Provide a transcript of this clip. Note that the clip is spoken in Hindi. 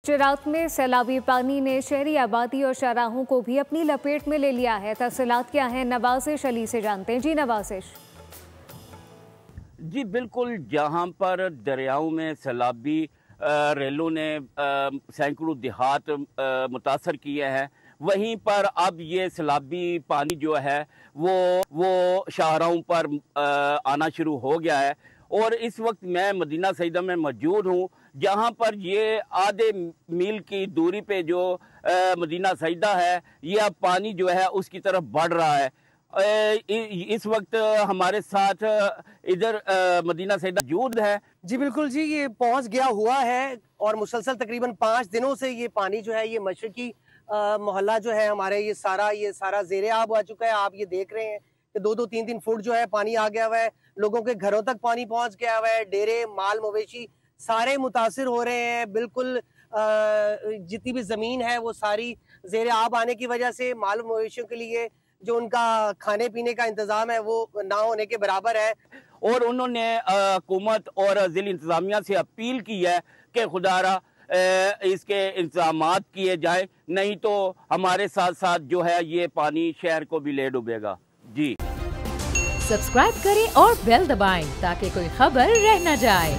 गुजरात में सैलाबी पानी ने शहरी आबादी और शाहराहों को भी अपनी लपेट में ले लिया है। तफसीलात क्या हैं, नवाजिश अली से जानते हैं। जी नवाजिश। जी बिल्कुल, जहां पर दरियाओं में सैलाबी रेलों ने सैकड़ों देहात मुतासर किए हैं, वहीं पर अब ये सैलाबी पानी जो है वो शाहराहों पर आना शुरू हो गया है। और इस वक्त मैं मदीना सईदा में मौजूद हूँ, जहाँ पर ये आधे मील की दूरी पे जो मदीना सईदा है, ये अब पानी जो है उसकी तरफ बढ़ रहा है। इस वक्त हमारे साथ इधर मदीना सईदा मौजूद है। जी बिल्कुल जी, ये पहुंच गया हुआ है और मुसलसल तकरीबन 5 दिनों से ये पानी जो है ये मशरकी मोहल्ला जो है हमारे ये सारा ज़ेरे आब आ चुका है। आप ये देख रहे हैं कि 2-2 3-3 फुट जो है पानी आ गया हुआ है। लोगों के घरों तक पानी पहुंच गया हुआ है। डेरे माल मवेशी सारे मुतासिर हो रहे हैं। बिल्कुल जितनी भी ज़मीन है वो सारी ज़ेरे आब आने की वजह से माल मवेशियों के लिए जो उनका खाने पीने का इंतजाम है वो ना होने के बराबर है। और उन्होंने हुकूमत और ज़िला इंतजामिया से अपील की है कि खुदारा इसके इंतजामात किए जाए, नहीं तो हमारे साथ साथ जो है ये पानी शहर को भी ले डूबेगा। जी सब्सक्राइब करें और बेल दबाएं ताकि कोई खबर रह न जाए।